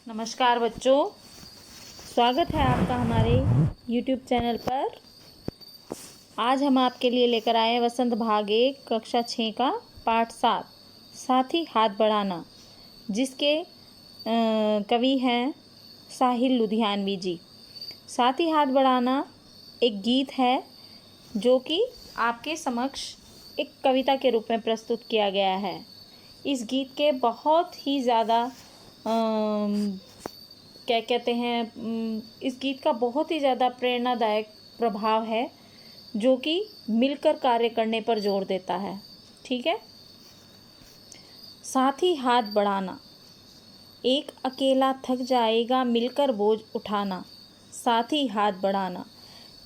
नमस्कार बच्चों, स्वागत है आपका हमारे YouTube चैनल पर। आज हम आपके लिए लेकर आए हैं वसंत भाग 1 कक्षा 6 का पाठ 7 साथी हाथ बढ़ाना, जिसके कवि हैं साहिल लुधियानवी जी। साथी हाथ बढ़ाना एक गीत है जो कि आपके समक्ष एक कविता के रूप में प्रस्तुत किया गया है। इस गीत के बहुत ही ज़्यादा क्या कहते हैं, इस गीत का बहुत ही ज़्यादा प्रेरणादायक प्रभाव है जो कि मिलकर कार्य करने पर जोर देता है। ठीक है। साथी हाथ बढ़ाना, एक अकेला थक जाएगा मिलकर बोझ उठाना। साथी हाथ बढ़ाना,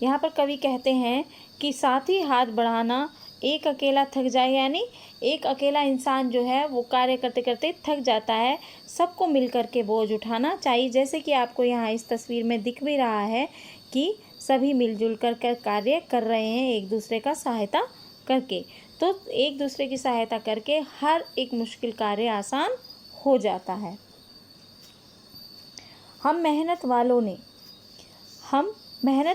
यहाँ पर कवि कहते हैं कि साथी हाथ बढ़ाना, एक अकेला थक जाए, यानी एक अकेला इंसान जो है वो कार्य करते करते थक जाता है। सबको मिलकर के बोझ उठाना चाहिए। जैसे कि आपको यहाँ इस तस्वीर में दिख भी रहा है कि सभी मिलजुल कर कार्य कर रहे हैं, एक दूसरे का सहायता करके। तो एक दूसरे की सहायता करके हर एक मुश्किल कार्य आसान हो जाता है। हम मेहनत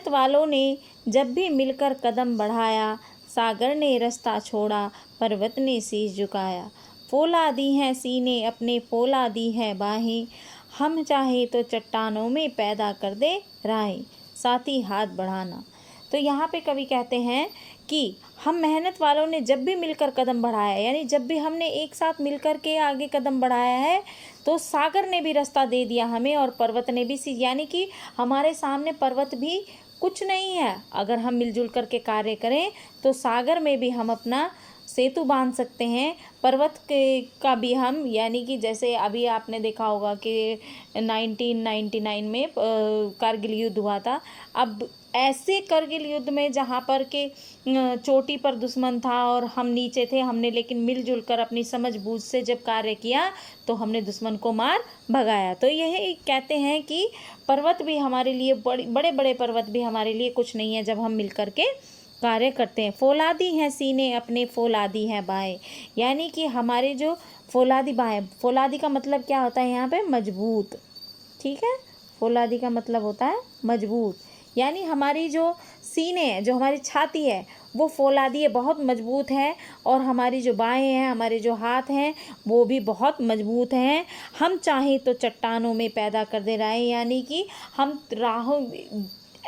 वालों ने जब भी मिलकर कदम बढ़ाया, सागर ने रास्ता छोड़ा, पर्वत ने शीश झुकाया। फौला दी हैं सीने अपने, फौला दी हैं बाहें, हम चाहे तो चट्टानों में पैदा कर दे राहें। साथी हाथ बढ़ाना। तो यहाँ पे कवि कहते हैं कि हम मेहनत वालों ने जब भी मिलकर कदम बढ़ाया, यानी जब भी हमने एक साथ मिलकर के आगे कदम बढ़ाया है, तो सागर ने भी रास्ता दे दिया हमें और पर्वत ने भी, यानी कि हमारे सामने पर्वत भी कुछ नहीं है। अगर हम मिलजुल कर के कार्य करें तो सागर में भी हम अपना सेतु बांध सकते हैं। पर्वत का भी हम, यानी कि जैसे अभी आपने देखा होगा कि 1999 में कारगिल युद्ध हुआ था। अब ऐसे कारगिल युद्ध में जहाँ पर के चोटी पर दुश्मन था और हम नीचे थे, हमने लेकिन मिलजुल कर अपनी समझ बूझ से जब कार्य किया तो हमने दुश्मन को मार भगाया। तो यह कहते हैं कि पर्वत भी हमारे लिए, बड़े बड़े पर्वत भी हमारे लिए कुछ नहीं है जब हम मिलकर के कार्य करते हैं। फौलादी हैं सीने अपने, फौलादी हैं बाहें, यानी कि हमारे जो फौलादी बाहें, फौलादी का मतलब क्या होता है यहाँ पे? मजबूत। ठीक है। फौलादी का मतलब होता है मजबूत, यानी हमारी जो सीने हैं, जो हमारी छाती है, वो फौलादी है, बहुत मजबूत है। और हमारी जो बाहें हैं, हमारे जो हाथ हैं, वो भी बहुत मजबूत हैं। हम चाहें तो चट्टानों में पैदा कर दे रहे हैं, यानी कि हम राहों,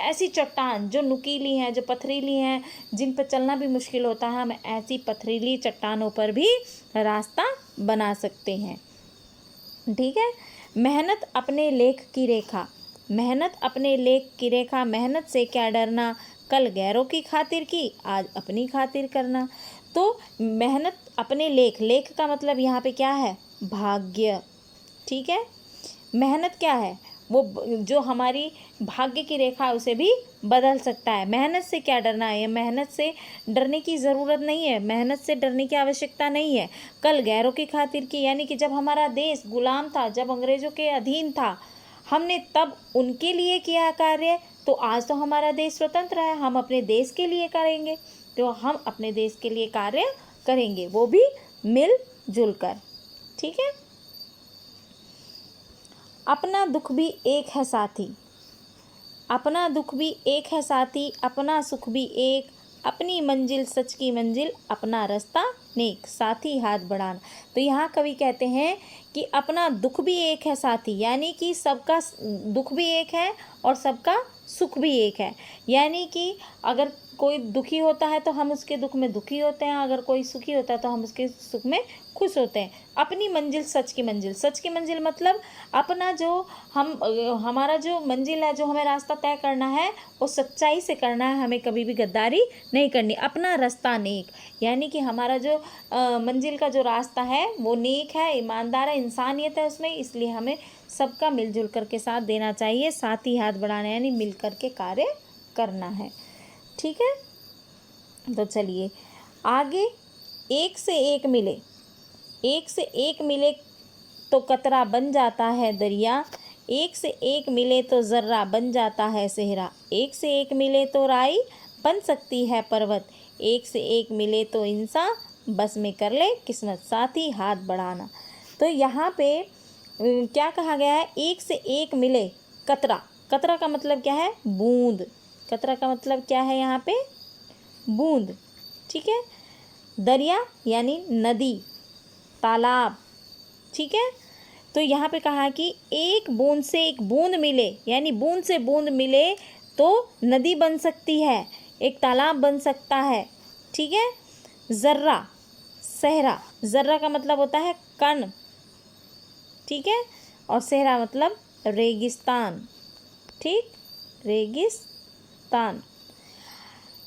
ऐसी चट्टान जो नुकीली हैं, जो पथरीली हैं, जिन पर चलना भी मुश्किल होता है, हम ऐसी पथरीली चट्टानों पर भी रास्ता बना सकते हैं। ठीक है। मेहनत अपने लेख की रेखा, मेहनत अपने लेख की रेखा, मेहनत से क्या डरना, कल गैरों की खातिर की, आज अपनी खातिर करना। तो मेहनत अपने लेख, लेख का मतलब यहाँ पे क्या है? भाग्य। ठीक है। मेहनत क्या है? वो जो हमारी भाग्य की रेखा है उसे भी बदल सकता है। मेहनत से क्या डरना है? मेहनत से डरने की ज़रूरत नहीं है, मेहनत से डरने की आवश्यकता नहीं है। कल गैरों की खातिर की, यानी कि जब हमारा देश गुलाम था, जब अंग्रेज़ों के अधीन था, हमने तब उनके लिए किया कार्य, तो आज तो हमारा देश स्वतंत्र है, हम अपने देश के लिए करेंगे। तो हम अपने देश के लिए कार्य करेंगे, वो भी मिलजुल कर। ठीक है। अपना दुख भी एक है साथी, अपना दुख भी एक है साथी, अपना सुख भी एक, अपनी मंजिल सच की मंजिल, अपना रास्ता नेक। साथी हाथ बढ़ाना। तो यहाँ कवि कहते हैं कि अपना दुख भी एक है साथी, यानी कि सबका दुख भी एक है और सबका सुख भी एक है। यानी कि अगर कोई दुखी होता है तो हम उसके दुख में दुखी होते हैं, अगर कोई सुखी होता है तो हम उसके सुख में खुश होते हैं। अपनी मंजिल सच की मंजिल, सच की मंजिल मतलब अपना जो हमारा जो मंजिल है, जो हमें रास्ता तय करना है, वो सच्चाई से करना है, हमें कभी भी गद्दारी नहीं करनी। अपना रास्ता नेक, यानी कि हमारा जो मंजिल का जो रास्ता है वो नेक है, ईमानदार है, इंसानियत है उसमें, इसलिए हमें सबका मिलजुल करके साथ देना चाहिए। साथी हाथ बढ़ाना यानी मिल कर के कार्य करना है। ठीक है। तो चलिए आगे। एक से एक मिले, एक से एक मिले तो कतरा बन जाता है दरिया, एक से एक मिले तो ज़र्रा बन जाता है सेहरा, एक से एक मिले तो राई बन सकती है पर्वत, एक से एक मिले तो इंसान बस में कर ले किस्मत। साथी हाथ बढ़ाना। तो यहाँ पे क्या कहा गया है, एक से एक मिले कतरा। कतरा का मतलब क्या है, बूंद। कतरा का मतलब क्या है यहाँ पे, बूंद। ठीक है। दरिया यानी नदी, तालाब। ठीक है। तो यहाँ पे कहा कि एक बूंद से एक बूंद मिले, यानी बूंद से बूंद मिले तो नदी बन सकती है, एक तालाब बन सकता है। ठीक है। जर्रा, सहरा। जर्रा का मतलब होता है कण। ठीक है। और सहरा मतलब रेगिस्तान। ठीक, रेगिस्तान।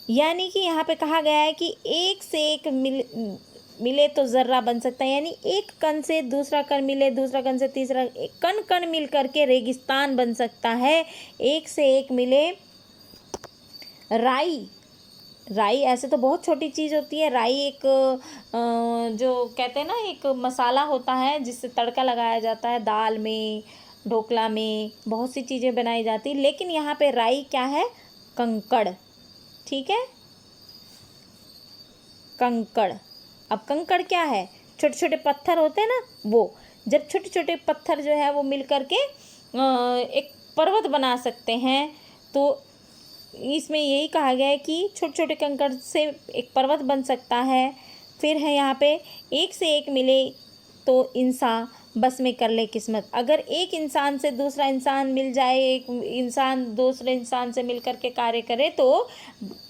यानी कि यहाँ पे कहा गया है कि एक से एक मिले तो जर्रा बन सकता है, यानी एक कण से दूसरा कण मिले, दूसरा कण से तीसरा, कण कण मिल करके रेगिस्तान बन सकता है। एक से एक मिले राई। राई ऐसे तो बहुत छोटी चीज़ होती है। राई एक जो कहते हैं ना, एक मसाला होता है जिससे तड़का लगाया जाता है दाल में, ढोकला में, बहुत सी चीज़ें बनाई जाती। लेकिन यहाँ पे राई क्या है, कंकड़। ठीक है, कंकड़। अब कंकड़ क्या है, छोटे छोटे पत्थर होते हैं ना, वो जब छोटे छोटे पत्थर जो है वो मिल करके एक पर्वत बना सकते हैं, तो इसमें यही कहा गया है कि छोटे छोटे कंकड़ से एक पर्वत बन सकता है। फिर है यहाँ पे, एक से एक मिले तो इंसान बस में कर ले किस्मत। अगर एक इंसान से दूसरा इंसान मिल जाए, एक इंसान दूसरे इंसान से मिल कर के कार्य करे तो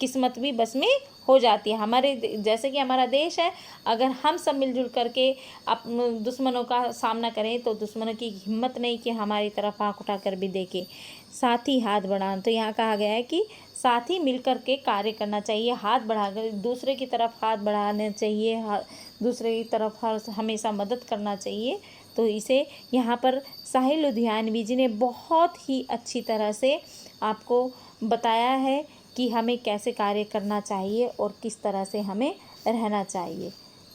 किस्मत भी बस में हो जाती है। हमारे जैसे कि हमारा देश है, अगर हम सब मिलजुल करके अपने दुश्मनों का सामना करें तो दुश्मनों की हिम्मत नहीं कि हमारी तरफ आँख उठा कर भी देखे। साथ ही हाथ बढ़ाना, तो यहाँ कहा गया है कि साथ ही मिल कर के कार्य करना चाहिए, हाथ बढ़ाकर दूसरे की तरफ हाथ बढ़ाना चाहिए, दूसरे की तरफ हमेशा मदद करना चाहिए। तो इसे यहाँ पर साहिल लुधियानवी जी ने बहुत ही अच्छी तरह से आपको बताया है कि हमें कैसे कार्य करना चाहिए और किस तरह से हमें रहना चाहिए।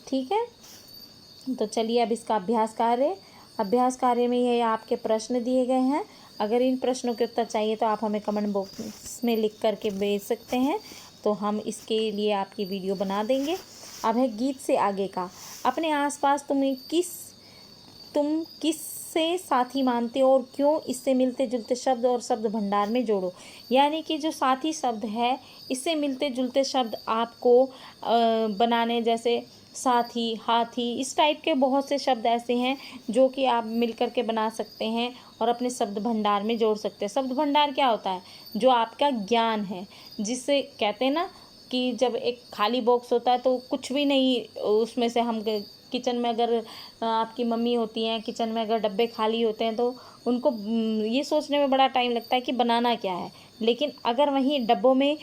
ठीक है। तो चलिए अब इसका अभ्यास कार्य में ये आपके प्रश्न दिए गए हैं। अगर इन प्रश्नों के उत्तर चाहिए तो आप हमें कमेंट बॉक्स में लिख करके भेज सकते हैं, तो हम इसके लिए आपकी वीडियो बना देंगे। अब है गीत से आगे का, अपने आसपास तुम किससे साथी मानते हो और क्यों, इससे मिलते जुलते शब्द और शब्द भंडार में जोड़ो। यानी कि जो साथी शब्द है, इससे मिलते जुलते शब्द आपको बनाने, जैसे साथी, हाथी, इस टाइप के बहुत से शब्द ऐसे हैं जो कि आप मिल कर के बना सकते हैं और अपने शब्द भंडार में जोड़ सकते हैं। शब्द भंडार क्या होता है, जो आपका ज्ञान है, जिससे कहते हैं ना कि जब एक खाली बॉक्स होता है तो कुछ भी नहीं उसमें से, हम किचन में अगर आपकी मम्मी होती हैं, किचन में अगर डब्बे खाली होते हैं तो उनको ये सोचने में बड़ा टाइम लगता है कि बनाना क्या है। लेकिन अगर वहीं डब्बों में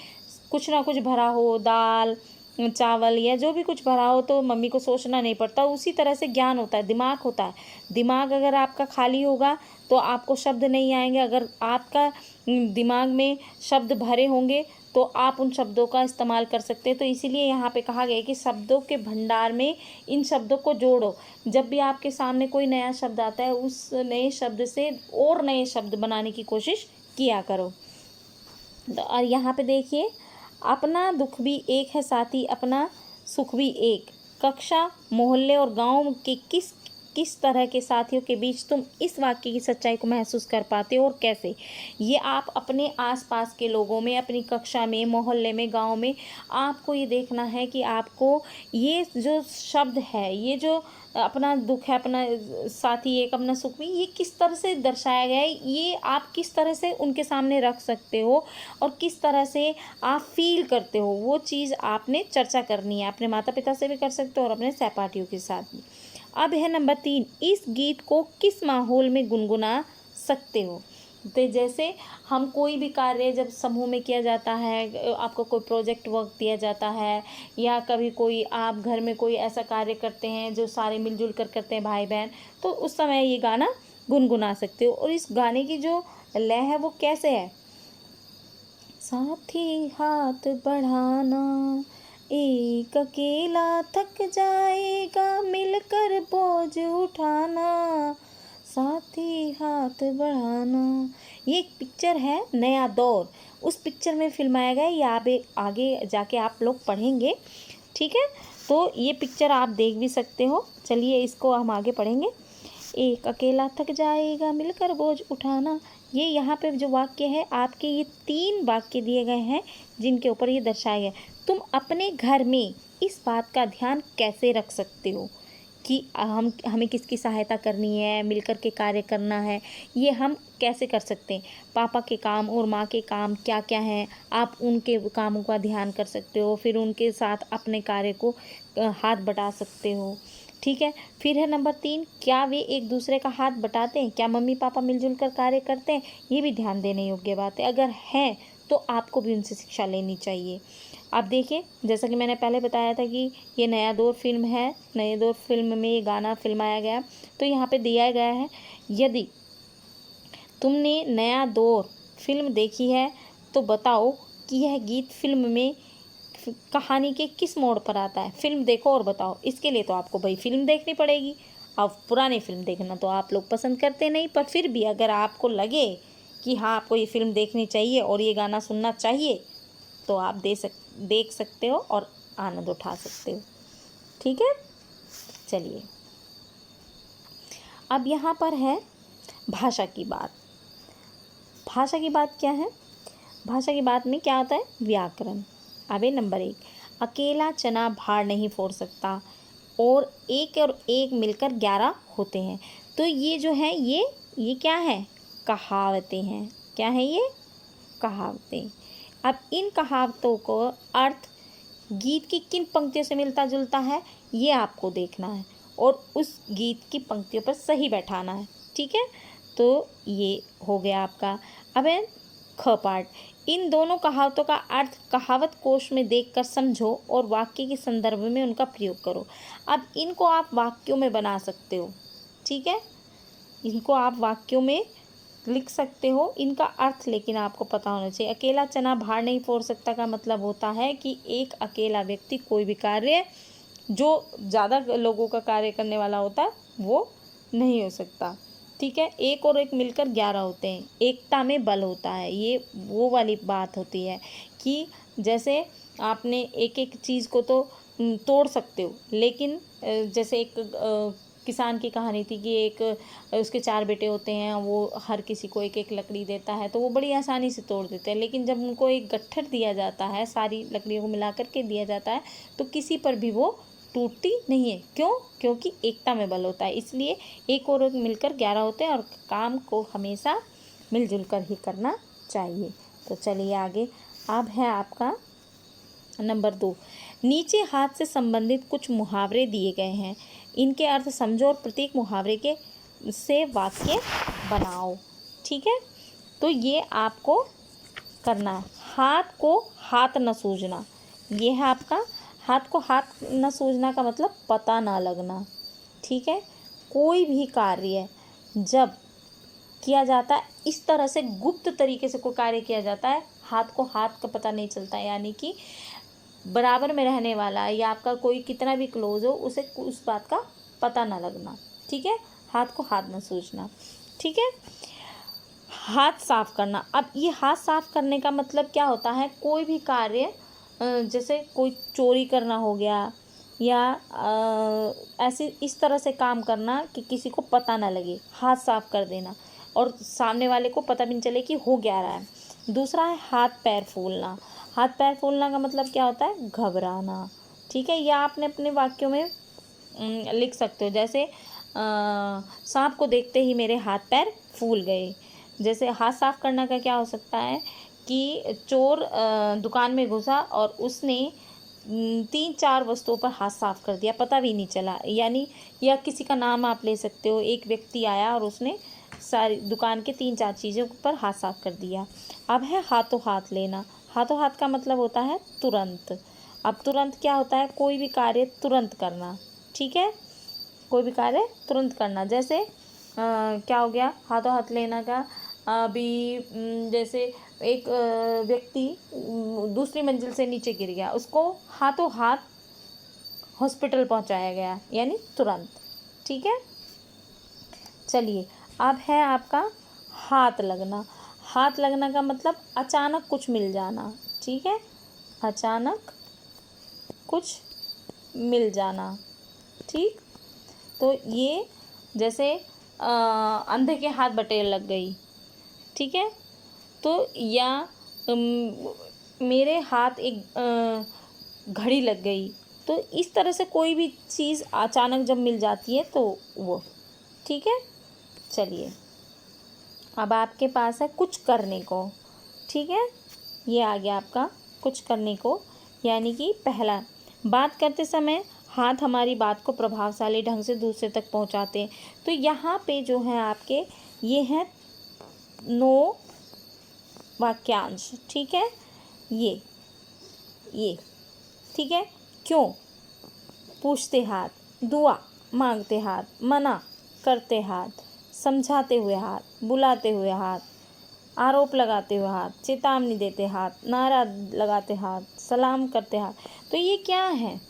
कुछ ना कुछ भरा हो, दाल, चावल या जो भी कुछ भरा हो, तो मम्मी को सोचना नहीं पड़ता। उसी तरह से ज्ञान होता है, दिमाग होता है। दिमाग अगर आपका खाली होगा तो आपको शब्द नहीं आएंगे। अगर आपका दिमाग में शब्द भरे होंगे तो आप उन शब्दों का इस्तेमाल कर सकते हैं। तो इसीलिए यहाँ पे कहा गया है कि शब्दों के भंडार में इन शब्दों को जोड़ो। जब भी आपके सामने कोई नया शब्द आता है, उस नए शब्द से और नए शब्द बनाने की कोशिश किया करो। और यहाँ पे देखिए, अपना दुख भी एक है साथी, अपना सुख भी एक। कक्षा, मोहल्ले और गांव के किस तरह के साथियों के बीच तुम इस वाक्य की सच्चाई को महसूस कर पाते हो और कैसे। ये आप अपने आसपास के लोगों में, अपनी कक्षा में, मोहल्ले में, गांव में, आपको ये देखना है कि आपको ये जो शब्द है, ये जो अपना दुख है, अपना साथी एक, अपना सुख भी, ये किस तरह से दर्शाया गया है, ये आप किस तरह से उनके सामने रख सकते हो और किस तरह से आप फील करते हो, वो चीज़ आपने चर्चा करनी है। अपने माता पिता से भी कर सकते हो और अपने सहपाठियों के साथ भी। अब है नंबर 3, इस गीत को किस माहौल में गुनगुना सकते हो। तो जैसे हम कोई भी कार्य जब समूह में किया जाता है, आपको कोई प्रोजेक्ट वर्क दिया जाता है, या कभी कोई आप घर में कोई ऐसा कार्य करते हैं जो सारे मिलजुल कर करते हैं भाई बहन, तो उस समय ये गाना गुनगुना सकते हो। और इस गाने की जो लय है वो कैसे है, साथी हाथ बढ़ाना, एक अकेला थक जाएगा, मिलकर बोझ उठाना, साथी हाथ बढ़ाना। ये एक पिक्चर है नया दौर, उस पिक्चर में फिल्माया गया। ये आप आगे जाके आप लोग पढ़ेंगे। ठीक है, तो ये पिक्चर आप देख भी सकते हो। चलिए इसको हम आगे पढ़ेंगे। एक अकेला थक जाएगा मिलकर बोझ उठाना। ये यहाँ पे जो वाक्य है, आपके ये 3 वाक्य दिए गए हैं जिनके ऊपर ये दर्शाया गया है। तुम अपने घर में इस बात का ध्यान कैसे रख सकते हो कि हमें किसकी सहायता करनी है, मिलकर के कार्य करना है, ये हम कैसे कर सकते हैं। पापा के काम और माँ के काम क्या क्या हैं, आप उनके कामों का ध्यान कर सकते हो, फिर उनके साथ अपने कार्य को हाथ बटा सकते हो। ठीक है। फिर है नंबर 3, क्या वे एक दूसरे का हाथ बटाते हैं, क्या मम्मी पापा मिलजुल कर कार्य करते हैं, ये भी ध्यान देने योग्य बात है। अगर है तो आपको भी उनसे शिक्षा लेनी चाहिए। आप देखिए, जैसा कि मैंने पहले बताया था कि ये नया दौर फिल्म है, नए दौर फिल्म में ये गाना फिल्माया गया, तो यहाँ पे दिया गया है, यदि तुमने नया दौर फिल्म देखी है तो बताओ कि यह गीत फिल्म में कहानी के किस मोड़ पर आता है। फिल्म देखो और बताओ। इसके लिए तो आपको भाई फिल्म देखनी पड़ेगी। अब पुरानी फिल्म देखना तो आप लोग पसंद करते नहीं, पर फिर भी अगर आपको लगे कि हाँ आपको ये फिल्म देखनी चाहिए और ये गाना सुनना चाहिए, तो आप देख सकते हो और आनंद उठा सकते हो। ठीक है। चलिए, अब यहाँ पर है भाषा की बात। भाषा की बात क्या है? भाषा की बात में क्या होता है? व्याकरण। अब नंबर 1, अकेला चना भार नहीं फोड़ सकता और एक मिलकर 11 होते हैं। तो ये जो है ये क्या है? कहावतें हैं। क्या है ये? कहावतें। अब इन कहावतों को अर्थ गीत की किन पंक्तियों से मिलता जुलता है, ये आपको देखना है और उस गीत की पंक्तियों पर सही बैठाना है। ठीक है। तो ये हो गया आपका। अब है ख पार्ट। इन दोनों कहावतों का अर्थ कहावत कोश में देखकर समझो और वाक्य के संदर्भ में उनका प्रयोग करो। अब इनको आप वाक्यों में बना सकते हो। ठीक है। इनको आप वाक्यों में लिख सकते हो, इनका अर्थ लेकिन आपको पता होना चाहिए। अकेला चना भार नहीं फोड़ सकता का मतलब होता है कि एक अकेला व्यक्ति कोई भी कार्य जो ज़्यादा लोगों का कार्य करने वाला होता है वो नहीं हो सकता। ठीक है। एक और एक मिलकर 11 होते हैं, एकता में बल होता है। ये वो वाली बात होती है कि जैसे आपने एक एक चीज़ को तो तोड़ सकते हो, लेकिन जैसे एक किसान की कहानी थी कि एक उसके 4 बेटे होते हैं, वो हर किसी को एक एक लकड़ी देता है तो वो बड़ी आसानी से तोड़ देते हैं, लेकिन जब उनको एक गट्ठर दिया जाता है, सारी लकड़ियों को मिला करके दिया जाता है, तो किसी पर भी वो टूटती नहीं है। क्यों? क्योंकि एकता में बल होता है। इसलिए एक और एक मिलकर 11 होते हैं और काम को हमेशा मिलजुल कर ही करना चाहिए। तो चलिए आगे। अब है आपका नंबर 2, नीचे हाथ से संबंधित कुछ मुहावरे दिए गए हैं, इनके अर्थ समझो और प्रत्येक मुहावरे के से वाक्य बनाओ। ठीक है। तो ये आपको करना है। हाथ को हाथ न सूझना, ये है आपका। हाथ को हाथ न सूझना का मतलब पता ना लगना। ठीक है। कोई भी कार्य जब किया जाता है, इस तरह से गुप्त तरीके से कोई कार्य किया जाता है, हाथ को हाथ का पता नहीं चलता, यानी कि बराबर में रहने वाला या आपका कोई कितना भी क्लोज हो, उसे उस बात का पता ना लगना। ठीक है। हाथ को हाथ न सूझना। ठीक है। हाथ साफ करना। अब ये हाथ साफ करने का मतलब क्या होता है? कोई भी कार्य जैसे कोई चोरी करना हो गया या ऐसे इस तरह से काम करना कि किसी को पता ना लगे, हाथ साफ कर देना और सामने वाले को पता भी नहीं चले कि हो क्या रहा है। दूसरा है हाथ पैर फूलना। हाथ पैर फूलना का मतलब क्या होता है? घबराना। ठीक है। या आपने अपने वाक्यों में लिख सकते हो, जैसे सांप को देखते ही मेरे हाथ पैर फूल गए। जैसे हाथ साफ करना का क्या हो सकता है कि चोर दुकान में घुसा और उसने 3-4 वस्तुओं पर हाथ साफ कर दिया, पता भी नहीं चला, यानी या किसी का नाम आप ले सकते हो। एक व्यक्ति आया और उसने सारी दुकान के 3-4 चीज़ों पर हाथ साफ कर दिया। अब है हाथों हाथ लेना। हाथों हाथ का मतलब होता है तुरंत। अब तुरंत क्या होता है? कोई भी कार्य तुरंत करना। ठीक है। कोई भी कार्य तुरंत करना। जैसे क्या हो गया हाथों हाथ लेना का? अभी जैसे एक व्यक्ति दूसरी मंजिल से नीचे गिर गया, उसको हाथों हाथ हॉस्पिटल पहुंचाया गया, यानी तुरंत। ठीक है। चलिए, अब है आपका हाथ लगना। हाथ लगना का मतलब अचानक कुछ मिल जाना। ठीक है। अचानक कुछ मिल जाना। ठीक। तो ये जैसे अंधे के हाथ बटेर लग गई, ठीक है। तो या मेरे हाथ एक घड़ी लग गई। तो इस तरह से कोई भी चीज़ अचानक जब मिल जाती है तो वो, ठीक है। चलिए, अब आपके पास है कुछ करने को, ठीक है। ये आ गया आपका कुछ करने को, यानी कि पहला, बात करते समय हाथ हमारी बात को प्रभावशाली ढंग से दूसरे तक पहुंचाते हैं। तो यहाँ पे जो है आपके ये हैं 9 वाक्यांश, ठीक है। ये ठीक है। क्यों, पूछते हाथ, दुआ मांगते हाथ, मना करते हाथ, समझाते हुए हाथ, बुलाते हुए हाथ, आरोप लगाते हुए हाथ, चेतावनी देते हाथ, नारा लगाते हाथ, सलाम करते हाथ। तो ये क्या है,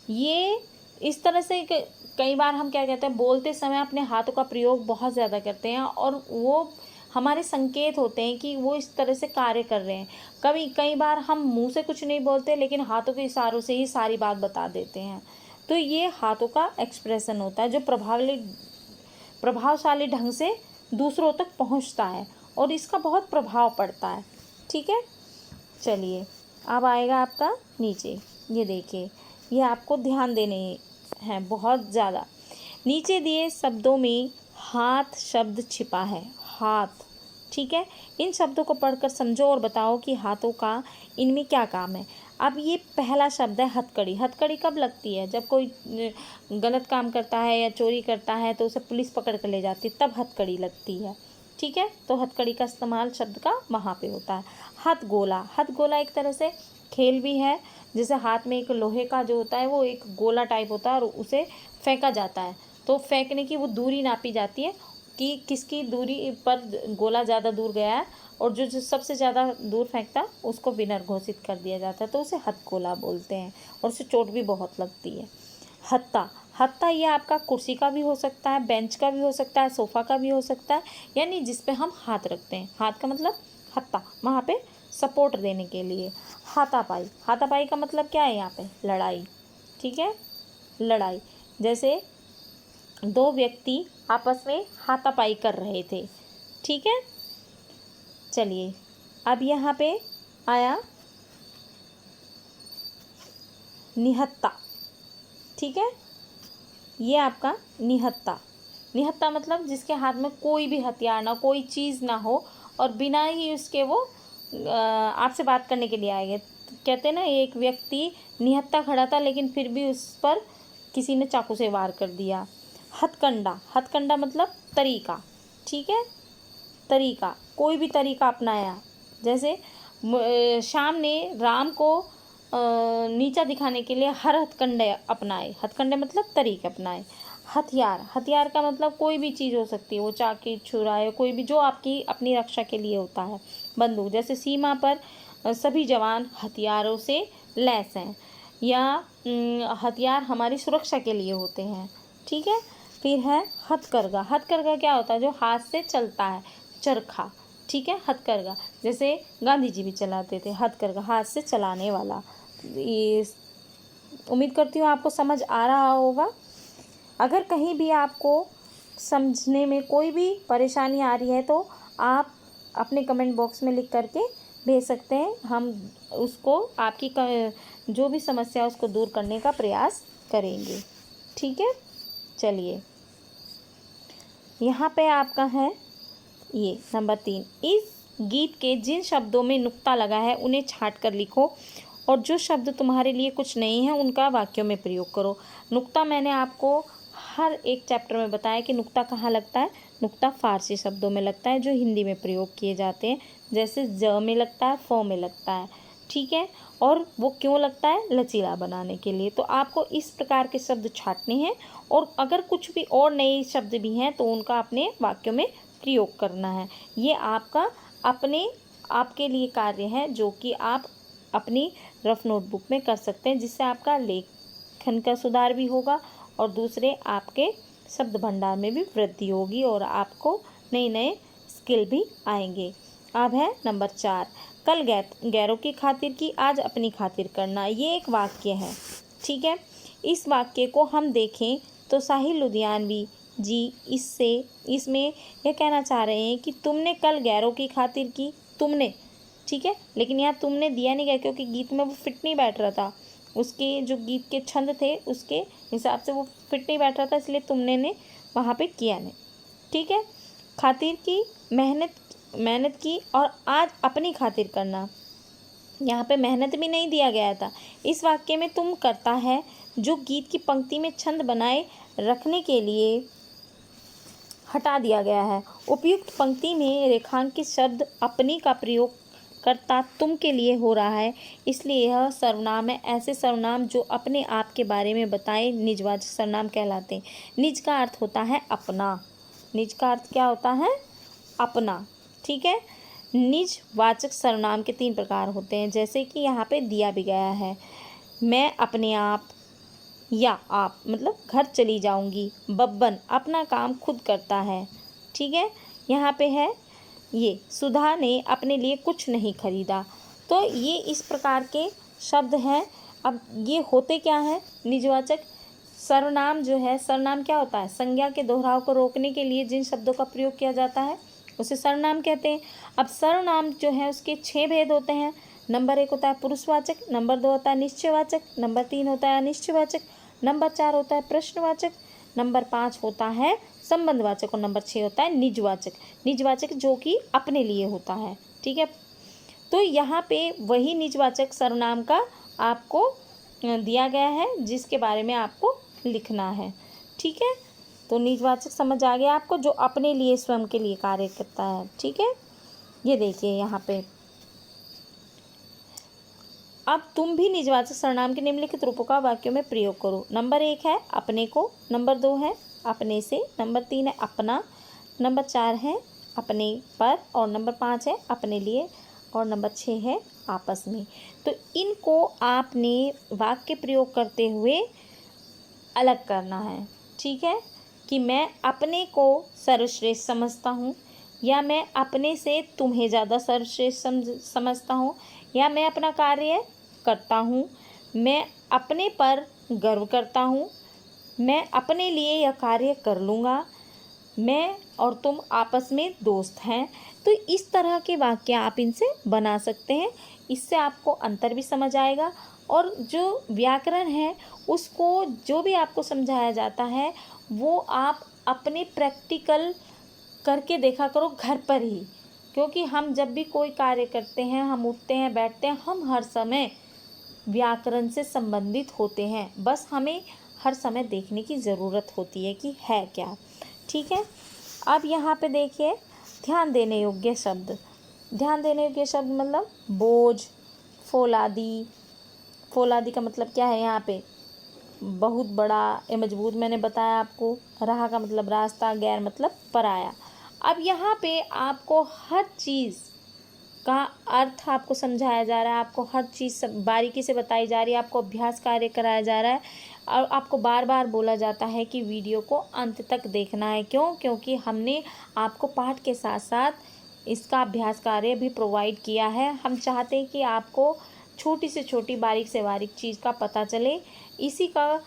ये इस तरह से कई बार हम क्या कहते हैं, बोलते समय अपने हाथों का प्रयोग बहुत ज़्यादा करते हैं और वो हमारे संकेत होते हैं कि वो इस तरह से कार्य कर रहे हैं। कई बार हम मुंह से कुछ नहीं बोलते लेकिन हाथों के इशारों से ही सारी बात बता देते हैं। तो ये हाथों का एक्सप्रेशन होता है जो प्रभावशाली ढंग से दूसरों तक पहुंचता है और इसका बहुत प्रभाव पड़ता है, ठीक है। चलिए, अब आएगा आपका नीचे, ये देखिए, ये आपको ध्यान देने हैं बहुत ज़्यादा। नीचे दिए शब्दों में हाथ शब्द छिपा है, हाथ, ठीक है। इन शब्दों को पढ़कर समझो और बताओ कि हाथों का इनमें क्या काम है। अब ये पहला शब्द है हथकड़ी। हथकड़ी कब लगती है, जब कोई गलत काम करता है या चोरी करता है तो उसे पुलिस पकड़ कर ले जाती है, तब हथकड़ी लगती है, ठीक है। तो हथकड़ी का इस्तेमाल शब्द का वहाँ पे होता है। हथगोला, हथगोला एक तरह से खेल भी है, जैसे हाथ में एक लोहे का जो होता है वो एक गोला टाइप होता है और उसे फेंका जाता है। तो फेंकने की वो दूरी नापी जाती है कि किसकी दूरी पर गोला ज़्यादा दूर गया है और जो सबसे ज़्यादा दूर फेंकता है उसको विनर घोषित कर दिया जाता है, तो उसे हथगोला बोलते हैं और उसे चोट भी बहुत लगती है। हत्ता, हत्ता ये आपका कुर्सी का भी हो सकता है, बेंच का भी हो सकता है, सोफ़ा का भी हो सकता है, यानी जिस पे हम हाथ रखते हैं। हाथ का मतलब हत्ता, वहाँ पे सपोर्ट देने के लिए। हाथापाई, हाथापाई का मतलब क्या है, यहाँ पे लड़ाई, ठीक है, लड़ाई। जैसे 2 व्यक्ति आपस में हाथापाई कर रहे थे, ठीक है। चलिए, अब यहाँ पे आया निहत्ता, ठीक है। ये आपका निहत्ता, निहत्ता मतलब जिसके हाथ में कोई भी हथियार ना, कोई चीज़ ना हो और बिना ही उसके वो आपसे बात करने के लिए आएंगे। कहते हैं ना, एक व्यक्ति निहत्ता खड़ा था लेकिन फिर भी उस पर किसी ने चाकू से वार कर दिया। हथकंडा, हथकंडा मतलब तरीका, ठीक है, तरीका, कोई भी तरीका अपनाया। जैसे श्याम ने राम को नीचा दिखाने के लिए हर हथकंडे अपनाए, हथकंडे मतलब तरीके अपनाए। हथियार, हथियार का मतलब कोई भी चीज़ हो सकती है, वो चाकू छुरा है, कोई भी जो आपकी अपनी रक्षा के लिए होता है। बंदूक, जैसे सीमा पर सभी जवान हथियारों से लैस हैं या हथियार हमारी सुरक्षा के लिए होते हैं, ठीक है। फिर है हथकरघा, हथकरघा क्या होता है, जो हाथ से चलता है, चरखा, ठीक है, हथकरघा। जैसे गांधी जी भी चलाते थे हथकरघा, हाथ से चलाने वाला। ये उम्मीद करती हूँ आपको समझ आ रहा होगा। अगर कहीं भी आपको समझने में कोई भी परेशानी आ रही है तो आप अपने कमेंट बॉक्स में लिख करके भेज सकते हैं, हम उसको आपकी जो भी समस्या है उसको दूर करने का प्रयास करेंगे, ठीक है। चलिए, यहाँ पे आपका है ये नंबर 3, इस गीत के जिन शब्दों में नुक्ता लगा है उन्हें छांट कर लिखो और जो शब्द तुम्हारे लिए कुछ नहीं है उनका वाक्यों में प्रयोग करो। नुक्ता मैंने आपको हर एक चैप्टर में बताया कि नुक्ता कहाँ लगता है। नुक्ता फारसी शब्दों में लगता है जो हिंदी में प्रयोग किए जाते हैं, जैसे ज में लगता है, फ में लगता है, ठीक है। और वो क्यों लगता है, लचीला बनाने के लिए। तो आपको इस प्रकार के शब्द छांटने हैं और अगर कुछ भी और नए शब्द भी हैं तो उनका अपने वाक्यों में प्रयोग करना है। ये आपका आपके लिए कार्य है जो कि आप अपनी रफ नोटबुक में कर सकते हैं, जिससे आपका लेखन का सुधार भी होगा और दूसरे आपके शब्द भंडार में भी वृद्धि होगी और आपको नए नए स्किल भी आएंगे। अब है नंबर 4, कल गैरों की खातिर की, आज अपनी खातिर करना। ये एक वाक्य है, ठीक है। इस वाक्य को हम देखें तो साहिल लुधियानवी जी इसमें यह कहना चाह रहे हैं कि तुमने कल गैरों की खातिर की, तुमने, ठीक है, लेकिन यहाँ तुमने दिया नहीं गया क्योंकि गीत में वो फिट नहीं बैठ रहा था, उसके जो गीत के छंद थे उसके हिसाब से वो फिट नहीं बैठ रहा था, इसलिए तुमने ने वहाँ पे किया नहीं, ठीक है। खातिर की, मेहनत की और आज अपनी खातिर करना, यहाँ पे मेहनत भी नहीं दिया गया था। इस वाक्य में तुम करता है जो गीत की पंक्ति में छंद बनाए रखने के लिए हटा दिया गया है। उपयुक्त पंक्ति में रेखांकित शब्द अपनी का प्रयोग करता तुम के लिए हो रहा है, इसलिए यह सर्वनाम है। ऐसे सर्वनाम जो अपने आप के बारे में बताए निजवाचक सर्वनाम कहलाते हैं। निज का अर्थ होता है अपना, निज का अर्थ क्या होता है? अपना, ठीक है। निज वाचक सर्वनाम के 3 प्रकार होते हैं, जैसे कि यहाँ पे दिया भी गया है। मैं अपने आप या आप मतलब घर चली जाऊंगी। बब्बन अपना काम खुद करता है, ठीक है। यहाँ पे है ये सुधा ने अपने लिए कुछ नहीं खरीदा। तो ये इस प्रकार के शब्द हैं। अब ये होते क्या हैं? निजवाचक सर्वनाम जो है, सर्वनाम क्या होता है? संज्ञा के दोहराव को रोकने के लिए जिन शब्दों का प्रयोग किया जाता है उसे सर्वनाम कहते हैं। अब सर्वनाम जो है उसके 6 भेद होते हैं। नंबर 1 होता है पुरुषवाचक, नंबर 2 होता है निश्चयवाचक, नंबर 3 होता है अनिश्चयवाचक, नंबर 4 होता है प्रश्नवाचक, नंबर 5 होता है संबंधवाचक और नंबर 6 होता है निजवाचक। निजवाचक जो कि अपने लिए होता है, ठीक है। तो यहाँ पे वही निजवाचक सर्वनाम का आपको दिया गया है जिसके बारे में आपको लिखना है, ठीक है। तो निजवाचक समझ आ गया आपको, जो अपने लिए स्वयं के लिए कार्य करता है, ठीक है। ये देखिए यहाँ पे अब तुम भी निजवाचक सर्वनाम के निम्नलिखित रूपों का वाक्यों में प्रयोग करो। नंबर 1 है अपने को, नंबर 2 है अपने से, नंबर 3 है अपना, नंबर 4 है अपने पर और नंबर 5 है अपने लिए और नंबर 6 है आपस में। तो इनको आपने वाक्य प्रयोग करते हुए अलग करना है, ठीक है, कि मैं अपने को सर्वश्रेष्ठ समझता हूँ, या मैं अपने से तुम्हें ज़्यादा सर्वश्रेष्ठ समझता हूँ, या मैं अपना कार्य करता हूँ, मैं अपने पर गर्व करता हूँ, मैं अपने लिए यह कार्य कर लूँगा, मैं और तुम आपस में दोस्त हैं। तो इस तरह के वाक्य आप इनसे बना सकते हैं। इससे आपको अंतर भी समझ आएगा और जो व्याकरण है उसको जो भी आपको समझाया जाता है वो आप अपने प्रैक्टिकल करके देखा करो घर पर ही, क्योंकि हम जब भी कोई कार्य करते हैं, हम उठते हैं बैठते हैं, हम हर समय व्याकरण से संबंधित होते हैं। बस हमें हर समय देखने की ज़रूरत होती है कि है क्या, ठीक है। अब यहाँ पे देखिए ध्यान देने योग्य शब्द। ध्यान देने योग्य शब्द मतलब बोझ, फौलादी। फौलादी का मतलब क्या है? यहाँ पे बहुत बड़ा या मजबूत मैंने बताया आपको। रहा का मतलब रास्ता, गैर मतलब पराया। अब यहाँ पे आपको हर चीज़ का अर्थ आपको समझाया जा रहा है, आपको हर चीज़ बारीकी से बताई जा रही है, आपको अभ्यास कार्य कराया जा रहा है और आपको बार बार बोला जाता है कि वीडियो को अंत तक देखना है। क्यों? क्योंकि हमने आपको पाठ के साथ साथ इसका अभ्यास कार्य भी प्रोवाइड किया है। हम चाहते हैं कि आपको छोटी से छोटी बारीक से बारीक चीज़ का पता चले। इसी का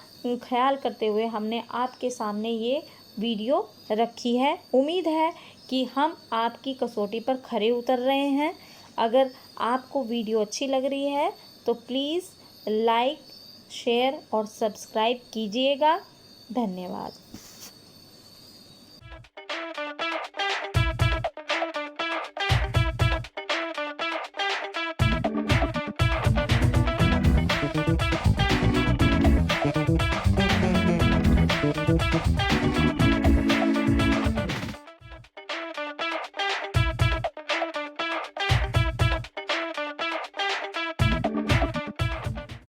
ख्याल करते हुए हमने आपके सामने ये वीडियो रखी है। उम्मीद है कि हम आपकी कसौटी पर खरे उतर रहे हैं। अगर आपको वीडियो अच्छी लग रही है तो प्लीज़ लाइक, शेयर और सब्सक्राइब कीजिएगा। धन्यवाद। Thank you.